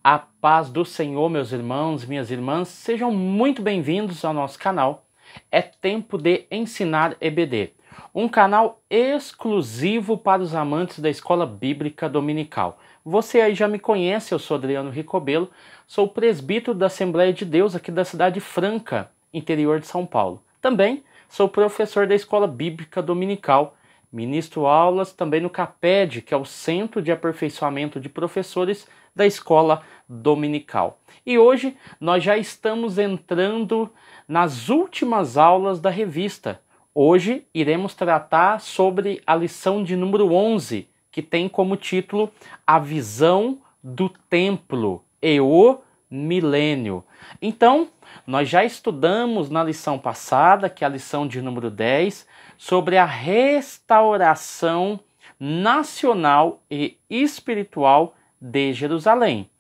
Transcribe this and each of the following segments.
A paz do Senhor, meus irmãos, minhas irmãs, sejam muito bem-vindos ao nosso canal. É tempo de ensinar EBD, um canal exclusivo para os amantes da Escola Bíblica Dominical. Você aí já me conhece, eu sou Adriano Ricobelo, sou presbítero da Assembleia de Deus aqui da cidade Franca, interior de São Paulo. Também sou professor da Escola Bíblica Dominical. Ministro aulas também no CAPED, que é o Centro de Aperfeiçoamento de Professores da Escola Dominical. E hoje nós já estamos entrando nas últimas aulas da revista. Hoje iremos tratar sobre a lição de número 11, que tem como título A Visão do Templo e o Milênio. Então, nós já estudamos na lição passada, que é a lição de número 10, sobre a restauração nacional e espiritual de Jerusalém,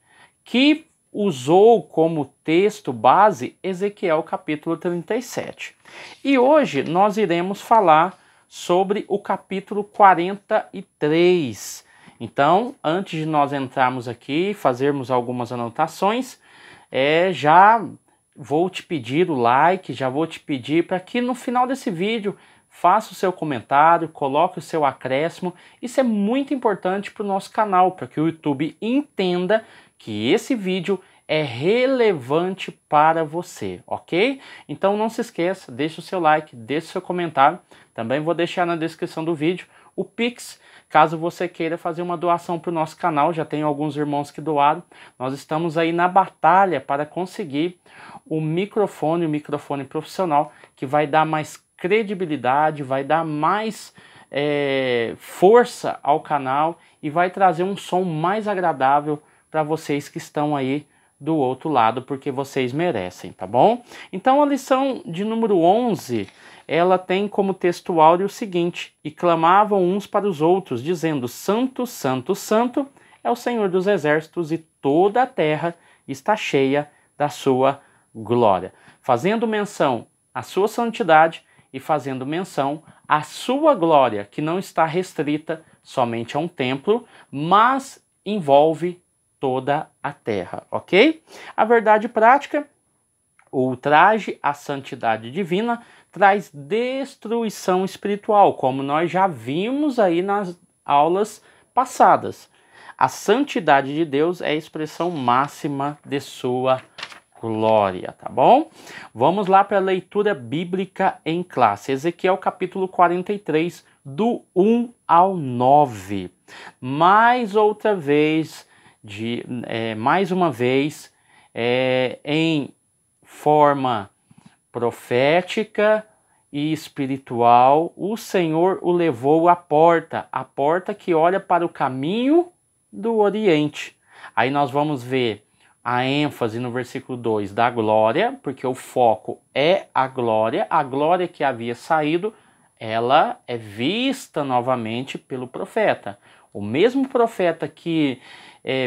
que usou como texto base Ezequiel capítulo 37. E hoje nós iremos falar sobre o capítulo 43. Então, antes de nós entrarmos aqui e fazermos algumas anotações, já vou te pedir o like, já vou te pedir para que no final desse vídeo faça o seu comentário, coloque o seu acréscimo. Isso é muito importante para o nosso canal, para que o YouTube entenda que esse vídeo é relevante para você, ok? Então não se esqueça, deixe o seu like, deixe o seu comentário. Também vou deixar na descrição do vídeo o Pix, caso você queira fazer uma doação para o nosso canal. Já tem alguns irmãos que doaram. Nós estamos aí na batalha para conseguir o microfone profissional, que vai dar mais credibilidade, vai dar mais força ao canal e vai trazer um som mais agradável para vocês que estão aí do outro lado, porque vocês merecem, tá bom? Então a lição de número 11, ela tem como texto áureo o seguinte: e clamavam uns para os outros, dizendo: Santo, Santo, Santo é o Senhor dos Exércitos, e toda a terra está cheia da sua glória. Fazendo menção à sua santidade e fazendo menção à sua glória, que não está restrita somente a um templo, mas envolve toda a terra, ok? A verdade prática, o ultraje à santidade divina traz destruição espiritual, como nós já vimos aí nas aulas passadas. A santidade de Deus é a expressão máxima de sua glória, tá bom? Vamos lá para a leitura bíblica em classe. Ezequiel capítulo 43, do 1 ao 9. Mais uma vez, em forma profética e espiritual, o Senhor o levou à porta que olha para o caminho do Oriente. Aí nós vamos ver a ênfase no versículo 2 da glória, porque o foco é a glória que havia saído, ela é vista novamente pelo profeta. O mesmo profeta que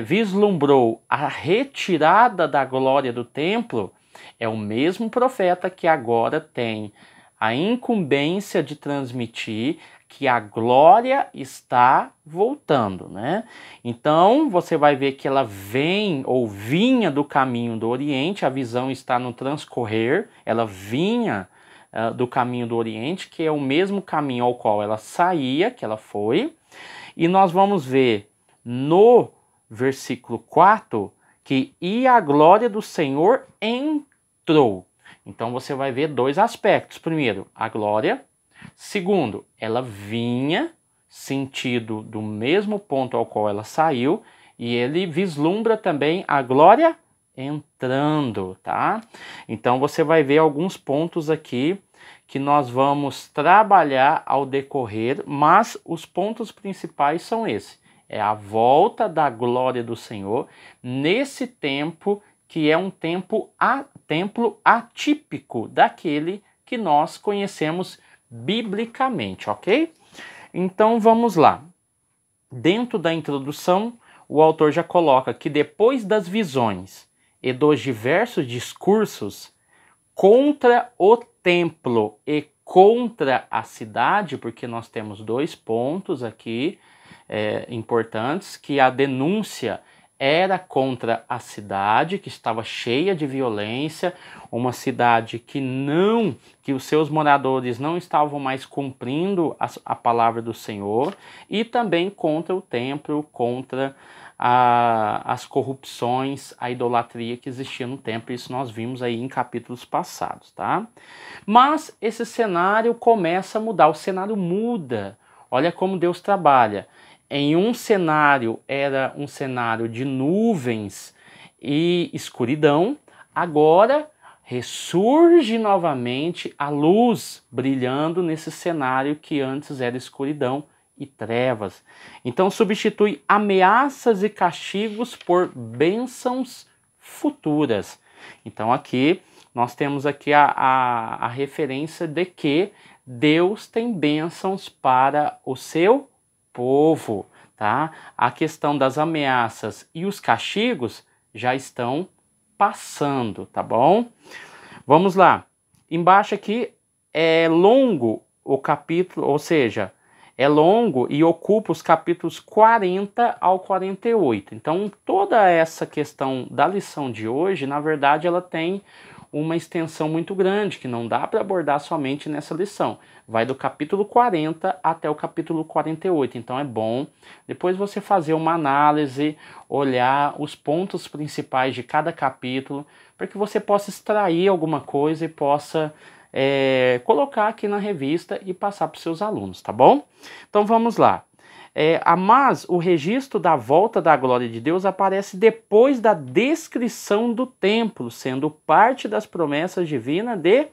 vislumbrou a retirada da glória do templo é o mesmo profeta que agora tem a incumbência de transmitir que a glória está voltando, né? Então, você vai ver que ela vem ou vinha do caminho do Oriente, a visão está no transcorrer, ela vinha do caminho do Oriente, que é o mesmo caminho ao qual ela saía, que ela foi, e nós vamos ver no versículo 4 que e a glória do Senhor entrou. Então, você vai ver dois aspectos. Primeiro, a glória. Segundo, ela vinha sentido do mesmo ponto ao qual ela saiu, e ele vislumbra também a glória entrando, tá? Então você vai ver alguns pontos aqui que nós vamos trabalhar ao decorrer, mas os pontos principais são esses. É a volta da glória do Senhor nesse tempo que é um templo atípico daquele que nós conhecemos biblicamente, ok? Então vamos lá. Dentro da introdução, o autor já coloca que depois das visões e dos diversos discursos contra o templo e contra a cidade, porque nós temos dois pontos aqui importantes, que a denúncia era contra a cidade, que estava cheia de violência, uma cidade que os seus moradores não estavam mais cumprindo a palavra do Senhor, e também contra o templo, contra as corrupções, a idolatria que existia no templo. Isso nós vimos aí em capítulos passados, tá? Mas esse cenário começa a mudar, o cenário muda. Olha como Deus trabalha. Em um cenário era um cenário de nuvens e escuridão, agora ressurge novamente a luz brilhando nesse cenário que antes era escuridão e trevas. Então substitui ameaças e castigos por bênçãos futuras. Então aqui nós temos aqui a referência de que Deus tem bênçãos para o seu povo, tá? A questão das ameaças e os castigos já estão passando, tá bom? Vamos lá. Embaixo aqui é longo o capítulo, ou seja, é longo e ocupa os capítulos 40 ao 48. Então, toda essa questão da lição de hoje, na verdade, ela tem uma extensão muito grande, que não dá para abordar somente nessa lição. Vai do capítulo 40 até o capítulo 48. Então, é bom depois você fazer uma análise, olhar os pontos principais de cada capítulo, para que você possa extrair alguma coisa e possa colocar aqui na revista e passar para os seus alunos, tá bom? Então vamos lá. Mas o registro da volta da glória de Deus aparece depois da descrição do templo, sendo parte das promessas divinas de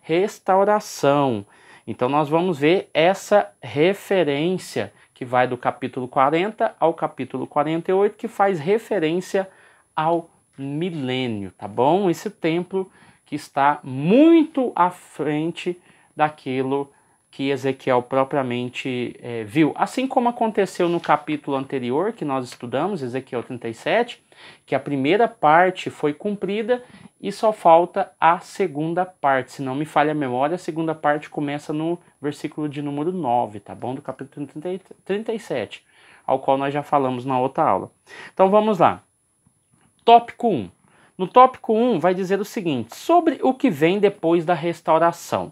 restauração. Então nós vamos ver essa referência que vai do capítulo 40 ao capítulo 48, que faz referência ao milênio, tá bom? Esse templo que está muito à frente daquilo que Ezequiel propriamente viu. Assim como aconteceu no capítulo anterior que nós estudamos, Ezequiel 37, que a primeira parte foi cumprida e só falta a segunda parte. Se não me falha a memória, a segunda parte começa no versículo de número 9, tá bom? Do capítulo 37, ao qual nós já falamos na outra aula. Então vamos lá. Tópico 1. No tópico 1 vai dizer o seguinte, sobre o que vem depois da restauração.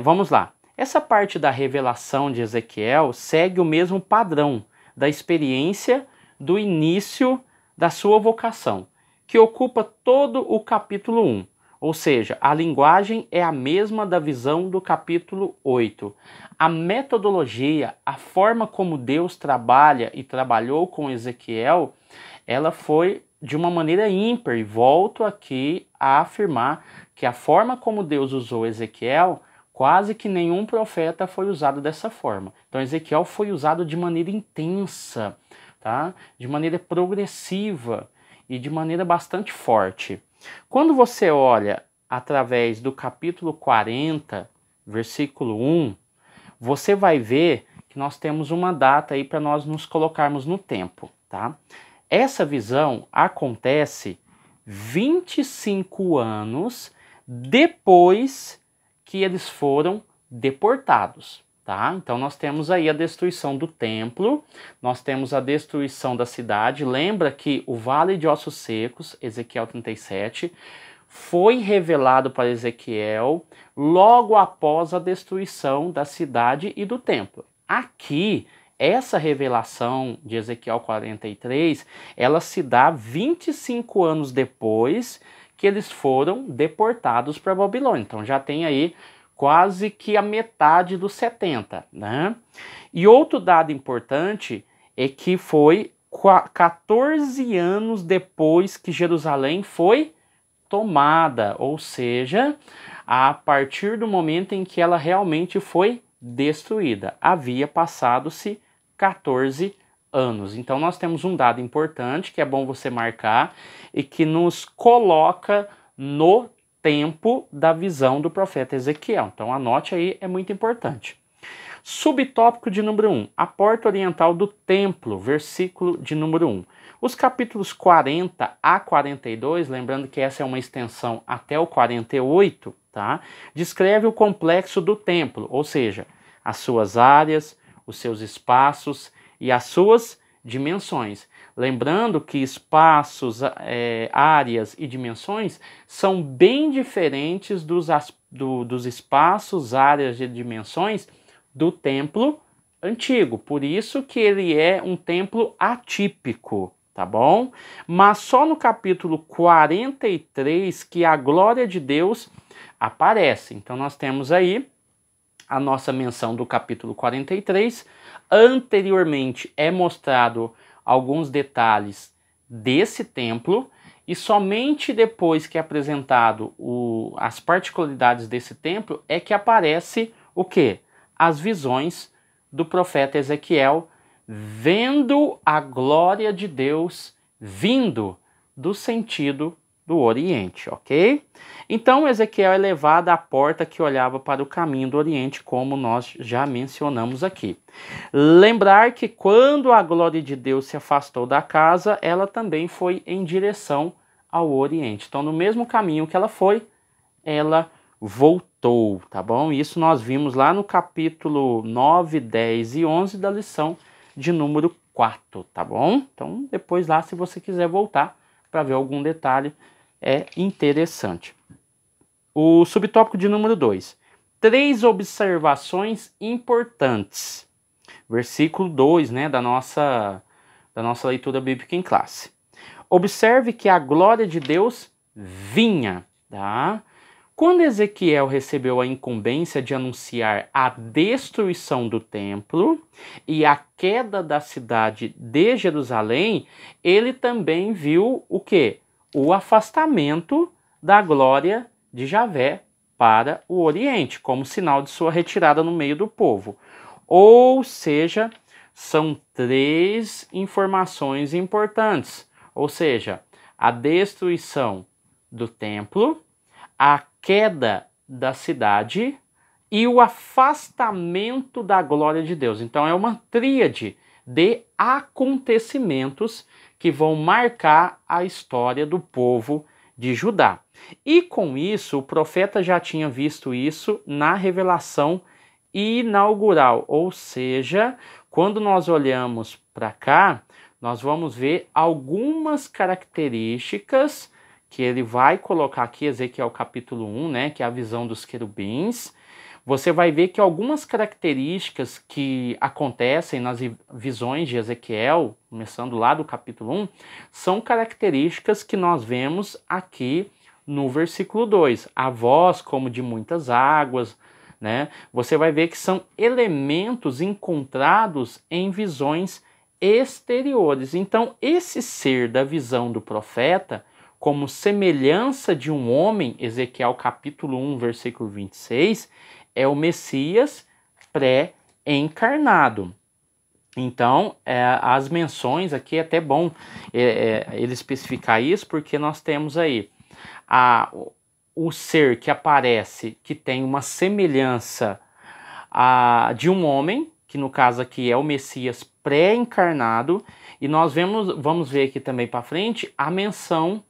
Vamos lá. Essa parte da revelação de Ezequiel segue o mesmo padrão da experiência do início da sua vocação, que ocupa todo o capítulo 1. Ou seja, a linguagem é a mesma da visão do capítulo 8. A metodologia, a forma como Deus trabalha e trabalhou com Ezequiel, ela foi de uma maneira ímpar, e volto aqui a afirmar que a forma como Deus usou Ezequiel, quase que nenhum profeta foi usado dessa forma. Então Ezequiel foi usado de maneira intensa, tá? De maneira progressiva e de maneira bastante forte. Quando você olha através do capítulo 40, versículo 1, você vai ver que nós temos uma data aí para nós nos colocarmos no tempo, tá? Essa visão acontece 25 anos depois que eles foram deportados, tá? Então nós temos aí a destruição do templo, nós temos a destruição da cidade. Lembra que o Vale de Ossos Secos, Ezequiel 37, foi revelado para Ezequiel logo após a destruição da cidade e do templo. Aqui, essa revelação de Ezequiel 43, ela se dá 25 anos depois que eles foram deportados para a Babilônia. Então já tem aí quase que a metade dos 70, né? E outro dado importante é que foi 14 anos depois que Jerusalém foi tomada, ou seja, a partir do momento em que ela realmente foi destruída. Havia passado-se 14 anos. Então nós temos um dado importante que é bom você marcar e que nos coloca no tempo da visão do profeta Ezequiel. Então anote aí, é muito importante. Subtópico de número 1, a porta oriental do templo, versículo de número 1. Os capítulos 40 a 42, lembrando que essa é uma extensão até o 48, tá? Descreve o complexo do templo, ou seja, as suas áreas, os seus espaços e as suas dimensões. Lembrando que espaços, áreas e dimensões são bem diferentes dos espaços, áreas e dimensões do templo antigo. Por isso que ele é um templo atípico, tá bom? Mas só no capítulo 43 que a glória de Deus aparece. Então nós temos aí a nossa menção do capítulo 43. Anteriormente é mostrado alguns detalhes desse templo e somente depois que é apresentado as particularidades desse templo é que aparece o quê? As visões do profeta Ezequiel vendo a glória de Deus vindo do sentido do Oriente, ok? Então Ezequiel é levado à porta que olhava para o caminho do Oriente, como nós já mencionamos aqui. Lembrar que quando a glória de Deus se afastou da casa, ela também foi em direção ao Oriente. Então, no mesmo caminho que ela foi, ela voltou, tá bom? Isso nós vimos lá no capítulo 9, 10 e 11 da lição de número 4, tá bom? Então, depois lá, se você quiser voltar para ver algum detalhe, é interessante. O subtópico de número 2. 3 observações importantes. Versículo 2, né, da nossa leitura bíblica em classe. Observe que a glória de Deus vinha, tá? Quando Ezequiel recebeu a incumbência de anunciar a destruição do templo e a queda da cidade de Jerusalém, ele também viu o quê? O afastamento da glória de Javé para o Oriente, como sinal de sua retirada no meio do povo. Ou seja, são 3 informações importantes. Ou seja, a destruição do templo, a queda da cidade e o afastamento da glória de Deus. Então é uma tríade de acontecimentos que vão marcar a história do povo de Judá. E com isso, o profeta já tinha visto isso na revelação inaugural, ou seja, quando nós olhamos para cá, nós vamos ver algumas características que ele vai colocar aqui, Ezequiel capítulo 1, né, que é a visão dos querubins. Você vai ver que algumas características que acontecem nas visões de Ezequiel, começando lá do capítulo 1, são características que nós vemos aqui no versículo 2. A voz como de muitas águas, né? Você vai ver que são elementos encontrados em visões exteriores. Então, esse ser da visão do profeta, como semelhança de um homem, Ezequiel capítulo 1, versículo 26, é o Messias pré-encarnado. Então, as menções aqui é até bom ele especificar isso, porque nós temos aí o ser que aparece, que tem uma semelhança de um homem, que no caso aqui é o Messias pré-encarnado, e nós vamos ver aqui também para frente a menção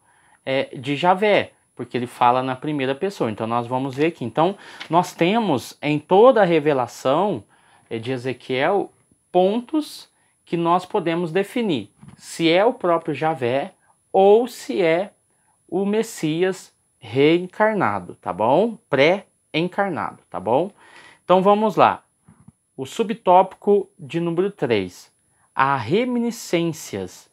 de Javé, porque ele fala na primeira pessoa. Então nós vamos ver aqui. Então nós temos em toda a revelação de Ezequiel pontos que nós podemos definir se é o próprio Javé ou se é o Messias reencarnado, tá bom? Pré-encarnado, tá bom? Então vamos lá. O subtópico de número 3. As reminiscências.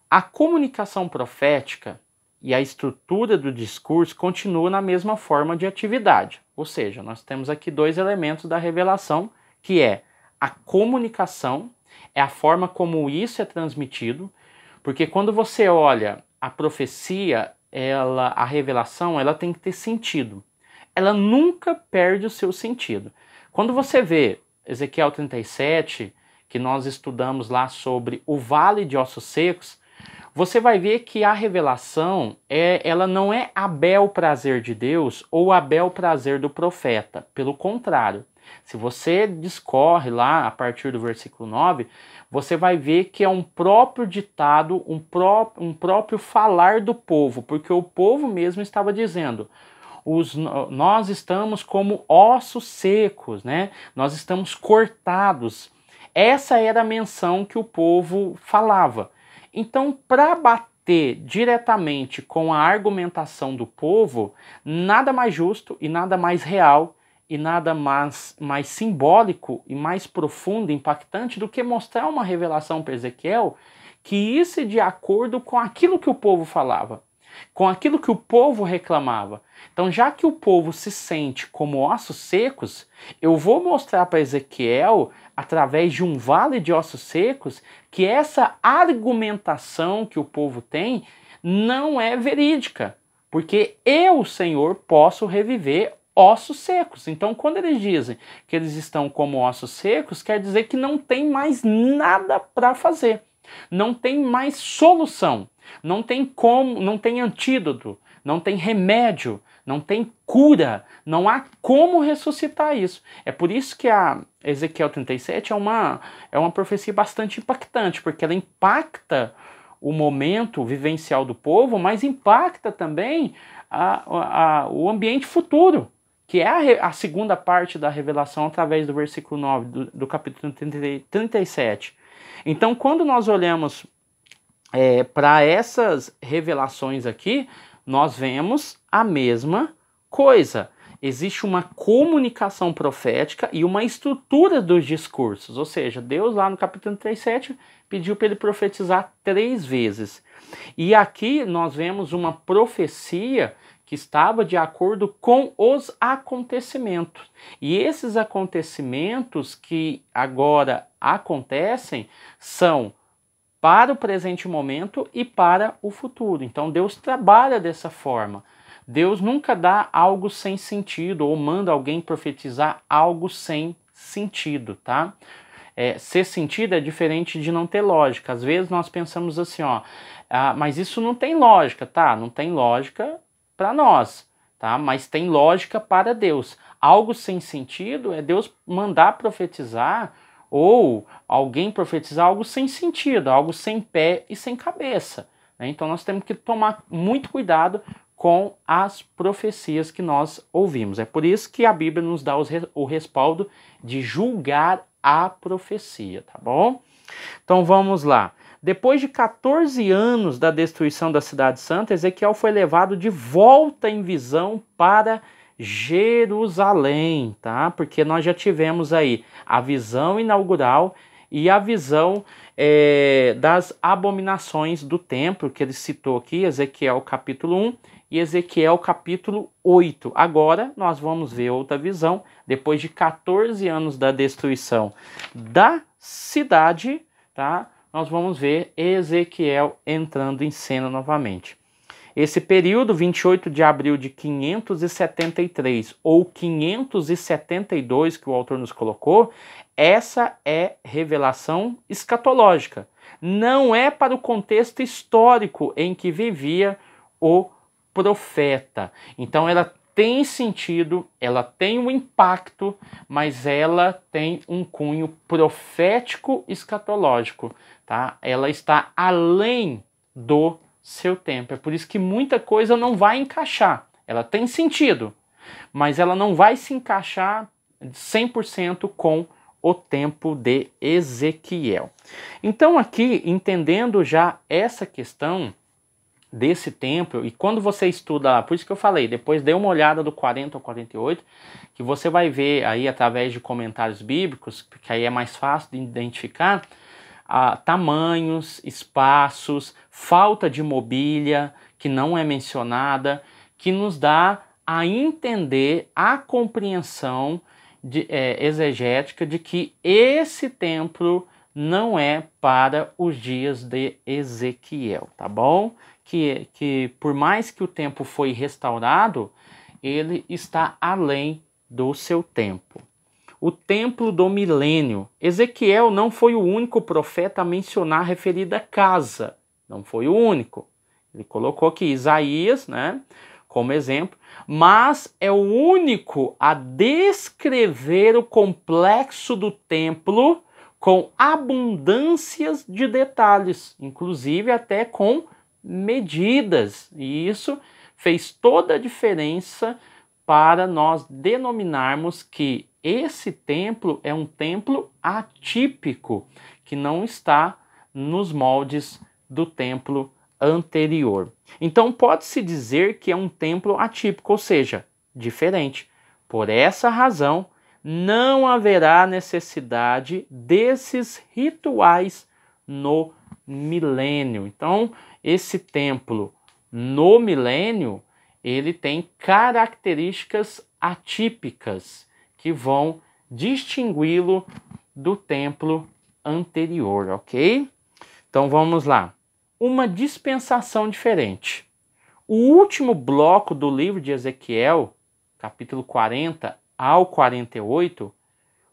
A comunicação profética e a estrutura do discurso continua na mesma forma de atividade. Ou seja, nós temos aqui 2 elementos da revelação, que é a comunicação, é a forma como isso é transmitido, porque quando você olha a profecia, a revelação, ela tem que ter sentido. Ela nunca perde o seu sentido. Quando você vê Ezequiel 37, que nós estudamos lá sobre o vale de ossos secos, você vai ver que a revelação, ela não é a bel prazer de Deus ou a bel prazer do profeta. Pelo contrário, se você discorre lá a partir do versículo 9, você vai ver que é um próprio ditado, um próprio falar do povo, porque o povo mesmo estava dizendo: nós estamos como ossos secos, né? Nós estamos cortados. Essa era a menção que o povo falava. Então, para bater diretamente com a argumentação do povo, nada mais justo e nada mais real e nada mais simbólico e mais profundo, impactante do que mostrar uma revelação para Ezequiel que isso é de acordo com aquilo que o povo falava, com aquilo que o povo reclamava. Então, já que o povo se sente como ossos secos, eu vou mostrar para Ezequiel, através de um vale de ossos secos, que essa argumentação que o povo tem não é verídica, porque eu, Senhor, posso reviver ossos secos. Então, quando eles dizem que eles estão como ossos secos, quer dizer que não tem mais nada para fazer, não tem mais solução, não tem como, não tem antídoto, não tem remédio, não tem cura, não há como ressuscitar isso. É por isso que a Ezequiel 37 é uma profecia bastante impactante, porque ela impacta o momento vivencial do povo, mas impacta também o ambiente futuro, que é a segunda parte da revelação através do versículo 9 do capítulo 37. Então, quando nós olhamos para essas revelações aqui, nós vemos a mesma coisa. Existe uma comunicação profética e uma estrutura dos discursos. Ou seja, Deus lá no capítulo 37 pediu para ele profetizar 3 vezes. E aqui nós vemos uma profecia que estava de acordo com os acontecimentos. E esses acontecimentos que agora acontecem são para o presente momento e para o futuro. Então Deus trabalha dessa forma. Deus nunca dá algo sem sentido ou manda alguém profetizar algo sem sentido, tá? Ser sentido é diferente de não ter lógica. Às vezes nós pensamos assim, mas isso não tem lógica, tá? Não tem lógica para nós, tá? Mas tem lógica para Deus. Algo sem sentido é Deus mandar profetizar ou alguém profetizar algo sem sentido, algo sem pé e sem cabeça, né? Então nós temos que tomar muito cuidado com as profecias que nós ouvimos. É por isso que a Bíblia nos dá o respaldo de julgar a profecia, tá bom? Então vamos lá. Depois de 14 anos da destruição da cidade santa, Ezequiel foi levado de volta em visão para Jerusalém, tá? Porque nós já tivemos aí a visão inaugural e a visão das abominações do templo, que ele citou aqui, Ezequiel capítulo 1 e Ezequiel capítulo 8. Agora nós vamos ver outra visão, depois de 14 anos da destruição da cidade, tá? Nós vamos ver Ezequiel entrando em cena novamente. Esse período, 28 de abril de 573 ou 572, que o autor nos colocou, essa é revelação escatológica. Não é para o contexto histórico em que vivia o profeta. Então ela tem sentido, ela tem um impacto, mas ela tem um cunho profético escatológico, tá? Ela está além do seu tempo. É por isso que muita coisa não vai encaixar. Ela tem sentido, mas ela não vai se encaixar 100% com o tempo de Ezequiel. Então aqui, entendendo já essa questão desse templo, e quando você estuda, por isso que eu falei, depois dê uma olhada do 40 ao 48, que você vai ver aí através de comentários bíblicos, porque aí é mais fácil de identificar tamanhos, espaços, falta de mobília, que não é mencionada, que nos dá a entender a compreensão exegética de que esse templo não é para os dias de Ezequiel, tá bom? Que por mais que o templo foi restaurado, ele está além do seu tempo. O templo do milênio. Ezequiel não foi o único profeta a mencionar a referida casa. Não foi o único. Ele colocou aqui Isaías, né, como exemplo, mas é o único a descrever o complexo do templo com abundâncias de detalhes, inclusive até com medidas. E isso fez toda a diferença para nós denominarmos que esse templo é um templo atípico, que não está nos moldes do templo anterior. Então pode-se dizer que é um templo atípico, ou seja, diferente. Por essa razão, não haverá necessidade desses rituais no milênio. Então, esse templo no milênio, ele tem características atípicas que vão distingui-lo do templo anterior, ok? Então vamos lá. Uma dispensação diferente. O último bloco do livro de Ezequiel, capítulo 40 ao 48,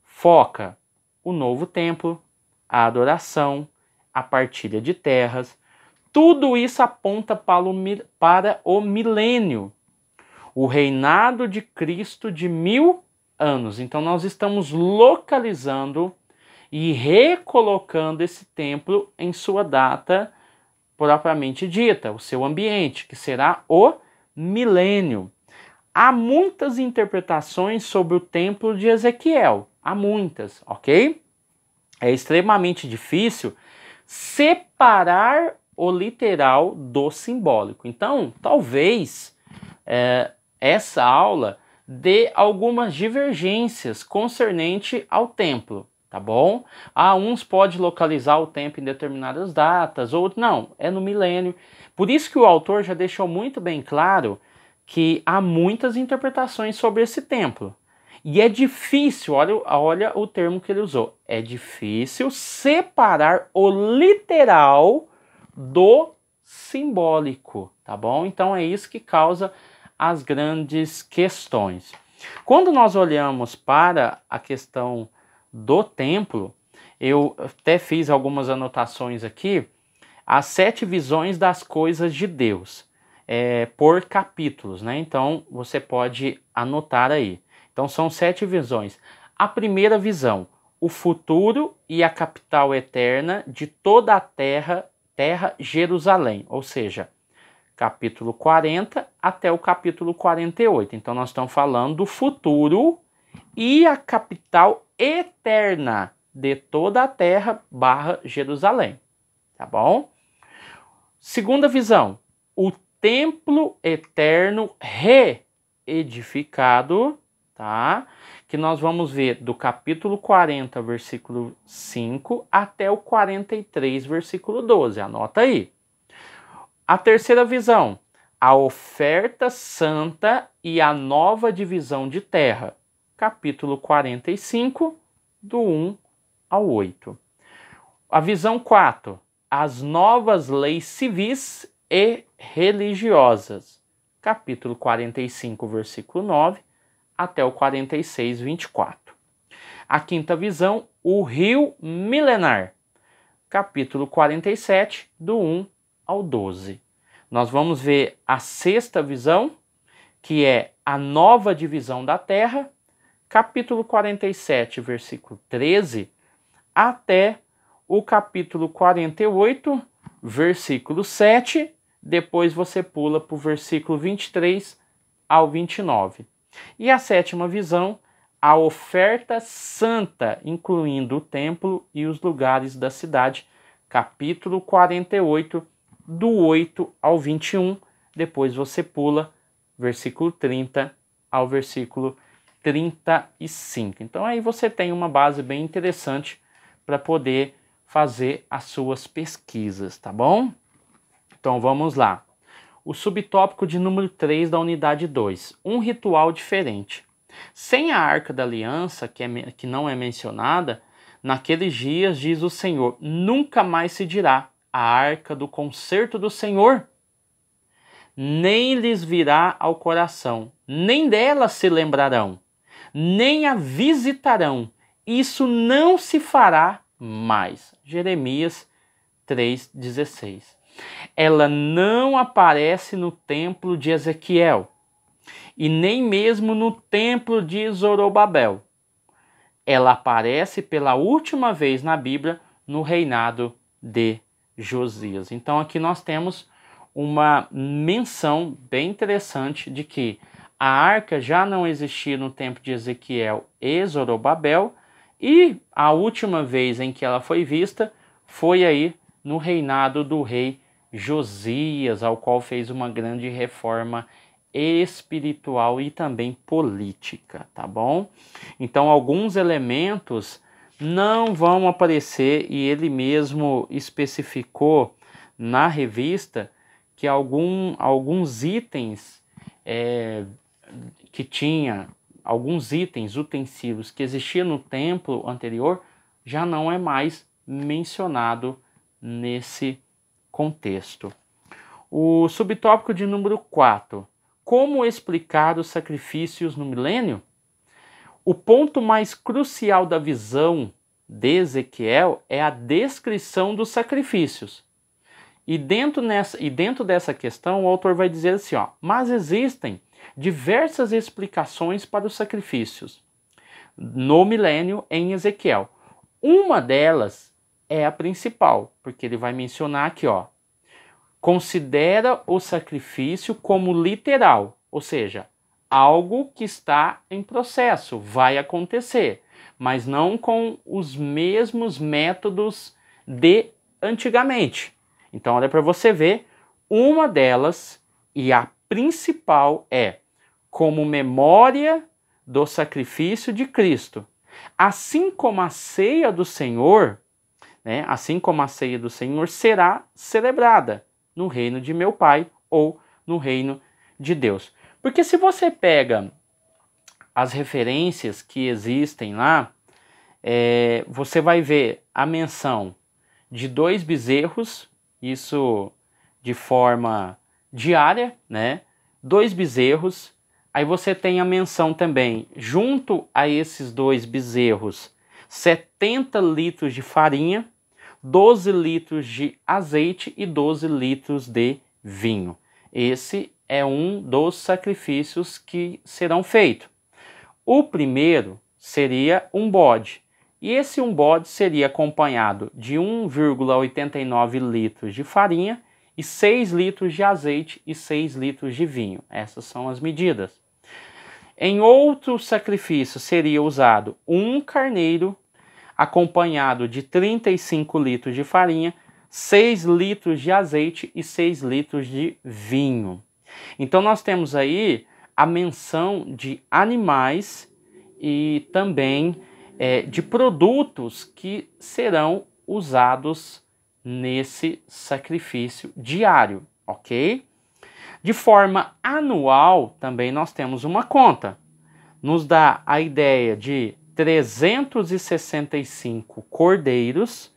foca o novo templo, a adoração, a partilha de terras. Tudo isso aponta para o milênio, o reinado de Cristo de 1000 anos. Então nós estamos localizando e recolocando esse templo em sua data propriamente dita, o seu ambiente, que será o milênio. Há muitas interpretações sobre o templo de Ezequiel, há muitas, ok? É extremamente difícil separar o literal do simbólico. Então, talvez essa aula dê algumas divergências concernente ao templo, tá bom? Uns podem localizar o templo em determinadas datas, outros não, é no milênio. Por isso que o autor já deixou muito bem claro que há muitas interpretações sobre esse templo. E é difícil, olha o termo que ele usou, é difícil separar o literal do simbólico, tá bom? Então é isso que causa as grandes questões. Quando nós olhamos para a questão do templo, eu até fiz algumas anotações aqui, as 7 visões das coisas de Deus, por capítulos, né? Então você pode anotar aí. Então são 7 visões. A primeira visão, o futuro e a capital eterna de toda a terra, Jerusalém, ou seja, capítulo 40 até o capítulo 48. Então nós estamos falando do futuro e a capital eterna de toda a terra / Jerusalém, tá bom? Segunda visão, o templo eterno reedificado, tá? Que nós vamos ver do capítulo 40, versículo 5 até o 43, versículo 12. Anota aí. A terceira visão, a oferta santa e a nova divisão de terra. Capítulo 45, do 1 ao 8. A visão 4, as novas leis civis e religiosas. Capítulo 45, versículo 9, até o 46, 24. A quinta visão, o rio milenar. Capítulo 47, do 1 ao 12. Nós vamos ver a sexta visão, que é a nova divisão da terra, capítulo 47, versículo 13, até o capítulo 48, versículo 7, depois você pula para o versículo 23 ao 29. E a sétima visão, a oferta santa, incluindo o templo e os lugares da cidade, capítulo 48, do 8 ao 21, depois você pula versículo 30 ao versículo 35. Então aí você tem uma base bem interessante para poder fazer as suas pesquisas, tá bom? Então vamos lá. O subtópico de número 3 da unidade 2, um ritual diferente. Sem a Arca da Aliança, que não é mencionada, naqueles dias, diz o Senhor, nunca mais se dirá a Arca do concerto do Senhor, nem lhes virá ao coração, nem dela se lembrarão, nem a visitarão. Isso não se fará mais. Jeremias 3,16. Ela não aparece no templo de Ezequiel e nem mesmo no templo de Zorobabel. Ela aparece pela última vez na Bíblia no reinado de Josias. Então aqui nós temos uma menção bem interessante de que A arca já não existia no tempo de Ezequiel e Zorobabel, e a última vez em que ela foi vista foi aí no reinado do rei Josias, ao qual fez uma grande reforma espiritual e também política, tá bom? Então alguns elementos não vão aparecer, e ele mesmo especificou na revista que alguns itens que tinha, alguns itens, utensílios que existiam no templo anterior, já não é mais mencionado nesse contexto. O subtópico de número 4. Como explicar os sacrifícios no milênio? O ponto mais crucial da visão de Ezequiel é a descrição dos sacrifícios. E dentro dessa questão, o autor vai dizer assim, ó, mas existem diversas explicações para os sacrifícios no milênio em Ezequiel. Uma delas é a principal, porque ele vai mencionar aqui, ó, considera o sacrifício como literal, ou seja, algo que está em processo, vai acontecer, mas não com os mesmos métodos de antigamente. Então, olha para você ver, uma delas, e a principal, é como memória do sacrifício de Cristo. Assim como a ceia do Senhor, né, assim como a ceia do Senhor será celebrada no reino de meu Pai ou no reino de Deus. Porque se você pega as referências que existem lá, você vai ver a menção de 2 bezerros, isso de forma diária, né? 2 bezerros. Aí você tem a menção também, junto a esses 2 bezerros, 70 litros de farinha, 12 litros de azeite e 12 litros de vinho. Esse é um dos sacrifícios que serão feitos. O primeiro seria um bode. E esse um bode seria acompanhado de 1,89 litros de farinha e 6 litros de azeite e 6 litros de vinho. Essas são as medidas. Em outro sacrifício seria usado um carneiro acompanhado de 35 litros de farinha, 6 litros de azeite e 6 litros de vinho. Então nós temos aí a menção de animais e também de produtos que serão usados nesse sacrifício diário, ok? De forma anual, também nós temos uma conta. Nos dá a ideia de 365 cordeiros,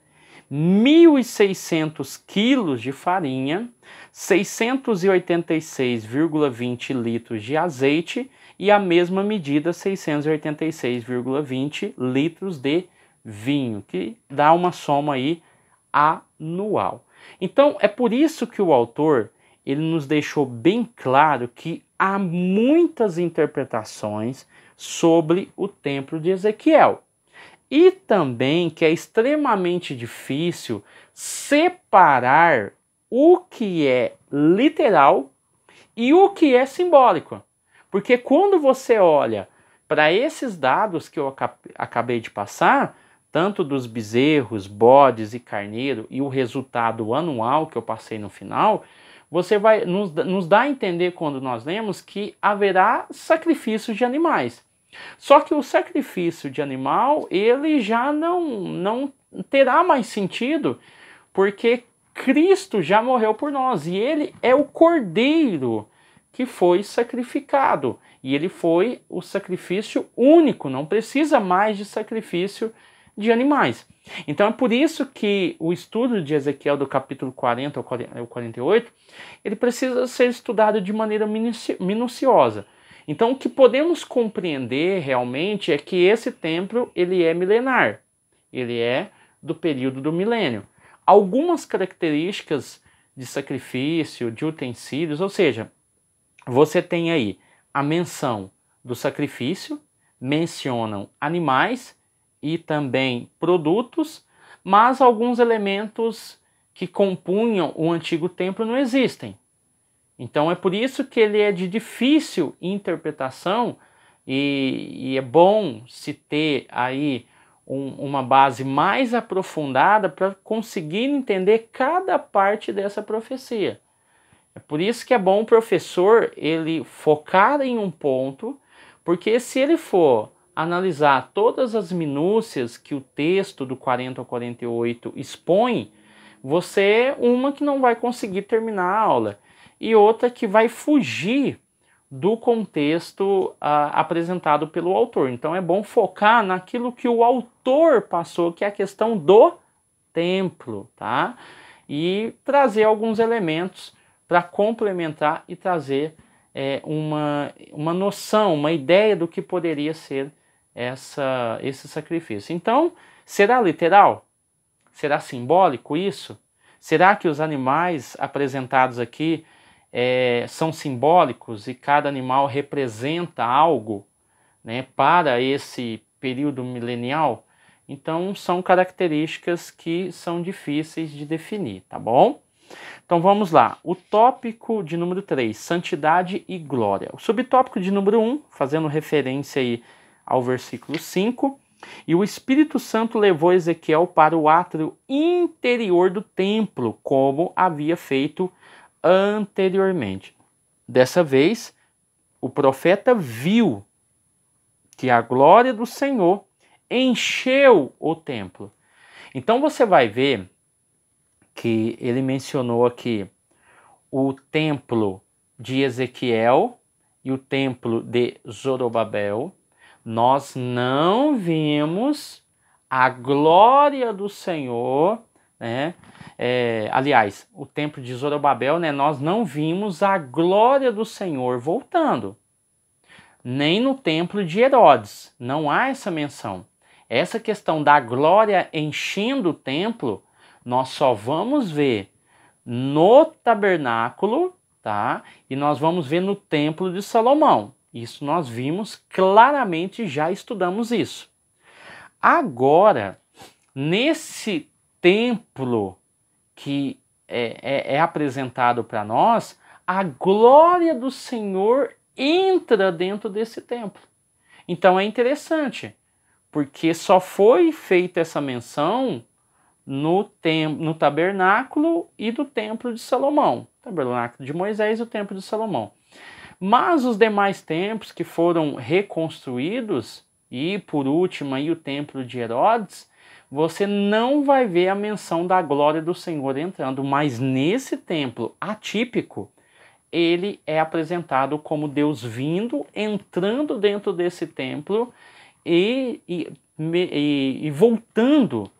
1.600 quilos de farinha, 686,20 litros de azeite e a mesma medida, 686,20 litros de vinho, que dá uma soma aí anual. Então, é por isso que o autor ele nos deixou bem claro que há muitas interpretações sobre o templo de Ezequiel. E também que é extremamente difícil separar o que é literal e o que é simbólico. Porque quando você olha para esses dados que eu acabei de passar, tanto dos bezerros, bodes e carneiro e o resultado anual que eu passei no final, você vai nos dá a entender quando nós lemos que haverá sacrifícios de animais. Só que o sacrifício de animal, ele já não terá mais sentido, porque Cristo já morreu por nós e ele é o cordeiro que foi sacrificado. E ele foi o sacrifício único, não precisa mais de sacrifício de animais. Então é por isso que o estudo de Ezequiel do capítulo 40 ao 48, ele precisa ser estudado de maneira minuciosa. Então o que podemos compreender realmente é que esse templo ele é milenar, ele é do período do milênio. Algumas características de sacrifício, de utensílios, ou seja, você tem aí a menção do sacrifício, mencionam animais e também produtos, mas alguns elementos que compunham o antigo templo não existem. Então é por isso que ele é de difícil interpretação e é bom se ter aí uma base mais aprofundada para conseguir entender cada parte dessa profecia. É por isso que é bom o professor ele focar em um ponto, porque se ele for analisar todas as minúcias que o texto do 40 ao 48 expõe, você uma que não vai conseguir terminar a aula e outra que vai fugir do contexto apresentado pelo autor. Então é bom focar naquilo que o autor passou, que é a questão do templo, tá? E trazer alguns elementos para complementar e trazer uma noção, uma ideia do que poderia ser esse sacrifício. Então, será literal? Será simbólico isso? Será que os animais apresentados aqui são simbólicos e cada animal representa algo, né, para esse período milenial? Então são características que são difíceis de definir, tá bom? Então vamos lá, o tópico de número 3, santidade e glória. O subtópico de número 1, fazendo referência aí ao versículo 5, e o Espírito Santo levou Ezequiel para o átrio interior do templo, como havia feito anteriormente. Dessa vez, o profeta viu que a glória do Senhor encheu o templo. Então você vai ver que ele mencionou aqui o templo de Ezequiel e o templo de Zorobabel. Nós não vimos a glória do Senhor, né? Aliás, o templo de Zorobabel, né? Nós não vimos a glória do Senhor voltando. Nem no templo de Herodes, não há essa menção. Essa questão da glória enchendo o templo, nós só vamos ver no tabernáculo, tá? E nós vamos ver no templo de Salomão. Isso nós vimos claramente, já estudamos isso. Agora, nesse templo que é apresentado para nós, a glória do Senhor entra dentro desse templo. Então é interessante, porque só foi feita essa menção no tabernáculo e do templo de Salomão. O tabernáculo de Moisés e o templo de Salomão. Mas os demais templos que foram reconstruídos, e por último aí o templo de Herodes, você não vai ver a menção da glória do Senhor entrando, mas nesse templo atípico, ele é apresentado como Deus vindo, entrando dentro desse templo e voltando,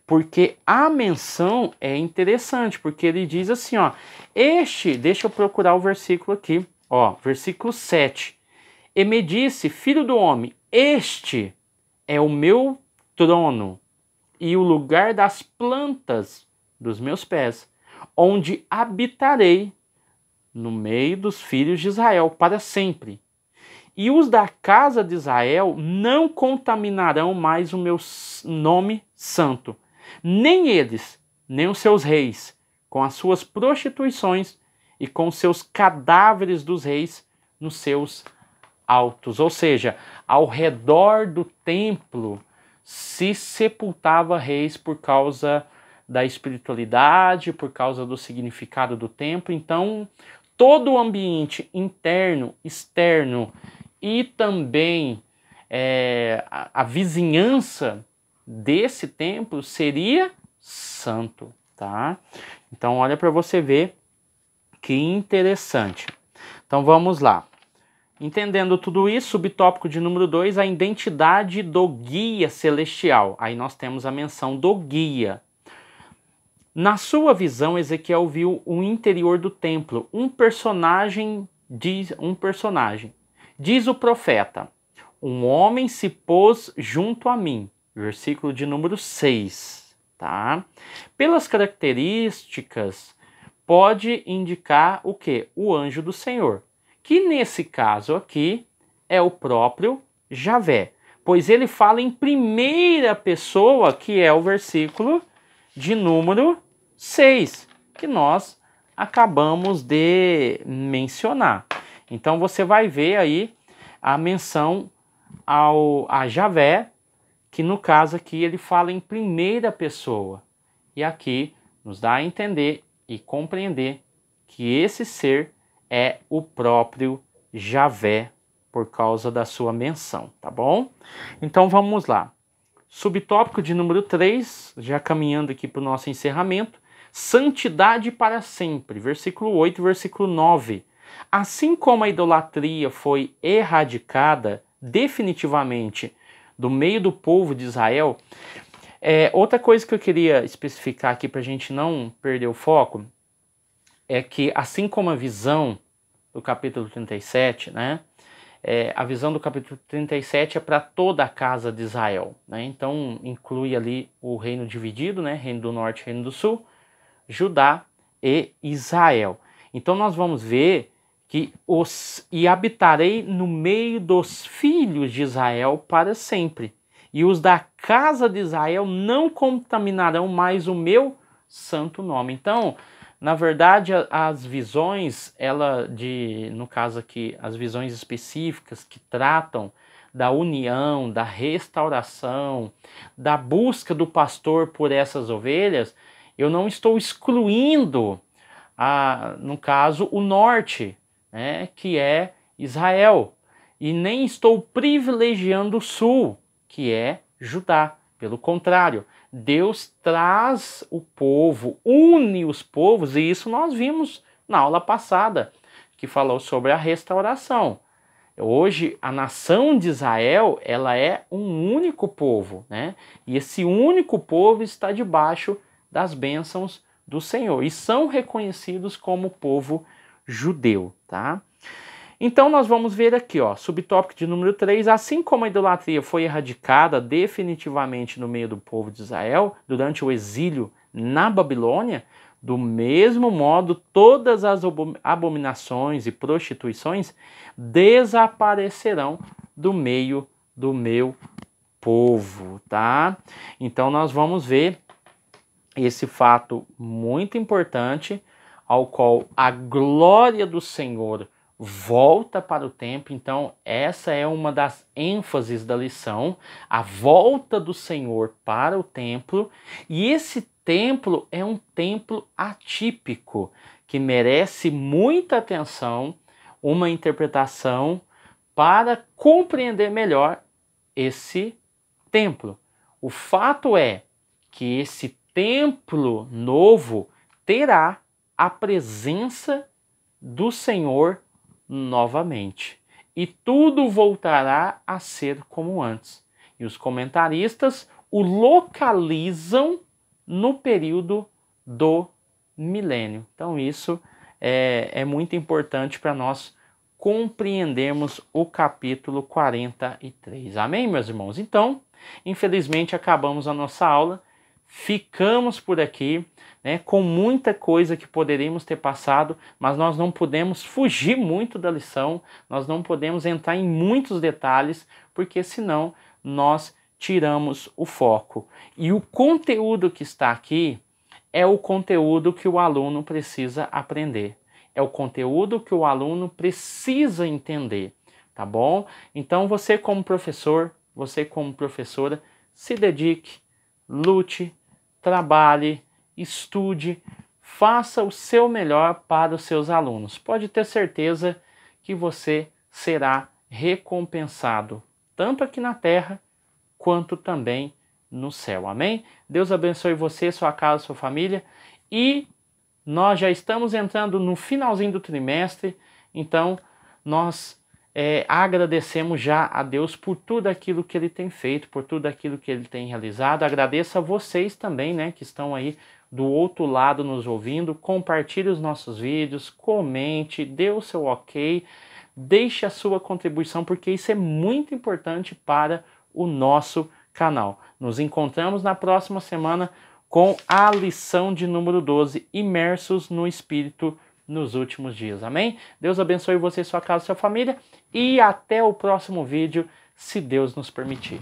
porque a menção é interessante, porque ele diz assim, ó, deixa eu procurar o versículo aqui, ó, versículo 7, e me disse, filho do homem, este é o meu trono e o lugar das plantas dos meus pés, onde habitarei no meio dos filhos de Israel para sempre. E os da casa de Israel não contaminarão mais o meu nome santo, nem eles, nem os seus reis, com as suas prostituições e com os seus cadáveres dos reis nos seus altos. Ou seja, ao redor do templo se sepultava reis por causa da espiritualidade, por causa do significado do templo. Então, todo o ambiente interno, externo e também a vizinhança desse templo seria santo, tá? Então, olha para você ver que interessante. Então, vamos lá. Entendendo tudo isso, subtópico de número 2, a identidade do guia celestial. Aí nós temos a menção do guia. Na sua visão, Ezequiel viu o interior do templo, um personagem. Diz o profeta, um homem se pôs junto a mim. Versículo de número 6. Tá? Pelas características, pode indicar o quê? O anjo do Senhor. Que nesse caso aqui é o próprio Javé. Pois ele fala em primeira pessoa, que é o versículo de número 6, que nós acabamos de mencionar. Então você vai ver aí a menção a Javé, que no caso aqui ele fala em primeira pessoa. E aqui nos dá a entender e compreender que esse ser é o próprio Javé, por causa da sua menção, tá bom? Então vamos lá. Subtópico de número 3, já caminhando aqui para o nosso encerramento. Santidade para sempre, versículo 8, versículo 9. Assim como a idolatria foi erradicada definitivamente do meio do povo de Israel, outra coisa que eu queria especificar aqui para a gente não perder o foco, é que assim como a visão do capítulo 37, né? A visão do capítulo 37 é para toda a casa de Israel, né? Então inclui ali o reino dividido, né? Reino do Norte e Reino do Sul, Judá e Israel. Então nós vamos ver que e habitarei no meio dos filhos de Israel para sempre, e os da casa de Israel não contaminarão mais o meu santo nome. Então, na verdade, as visões, no caso aqui, as visões específicas que tratam da união, da restauração, da busca do pastor por essas ovelhas, eu não estou excluindo, no caso, o norte, né, que é Israel, e nem estou privilegiando o sul, que é Judá. Pelo contrário, Deus traz o povo, une os povos, e isso nós vimos na aula passada, que falou sobre a restauração. Hoje, a nação de Israel, ela é um único povo, né? E esse único povo está debaixo das bênçãos do Senhor, e são reconhecidos como povo judeu, tá? Então nós vamos ver aqui, ó, subtópico de número 3, assim como a idolatria foi erradicada definitivamente no meio do povo de Israel durante o exílio na Babilônia, do mesmo modo todas as abominações e prostituições desaparecerão do meio do meu povo, tá? Então nós vamos ver esse fato muito importante, ao qual a glória do Senhor volta para o templo. Então essa é uma das ênfases da lição, a volta do Senhor para o templo, e esse templo é um templo atípico, que merece muita atenção, uma interpretação para compreender melhor esse templo. O fato é que esse templo novo terá a presença do Senhor novamente, e tudo voltará a ser como antes. E os comentaristas o localizam no período do milênio. Então isso é muito importante para nós compreendermos o capítulo 43. Amém, meus irmãos? Então, infelizmente acabamos a nossa aula, ficamos por aqui, né, com muita coisa que poderíamos ter passado, mas nós não podemos fugir muito da lição, nós não podemos entrar em muitos detalhes, porque senão nós tiramos o foco. E o conteúdo que está aqui é o conteúdo que o aluno precisa aprender, é o conteúdo que o aluno precisa entender, tá bom? Então você como professor, você como professora, se dedique, lute, trabalhe, estude, faça o seu melhor para os seus alunos. Pode ter certeza que você será recompensado, tanto aqui na terra, quanto também no céu. Amém? Deus abençoe você, sua casa, sua família. E nós já estamos entrando no finalzinho do trimestre, então nós agradecemos já a Deus por tudo aquilo que Ele tem feito, por tudo aquilo que Ele tem realizado. Agradeço a vocês também, né, que estão aí do outro lado nos ouvindo. Compartilhe os nossos vídeos, comente, dê o seu ok, deixe a sua contribuição, porque isso é muito importante para o nosso canal. Nos encontramos na próxima semana com a lição de número 12, Imersos no Espírito nos últimos dias. Amém? Deus abençoe você, sua casa, sua família, e até o próximo vídeo, se Deus nos permitir.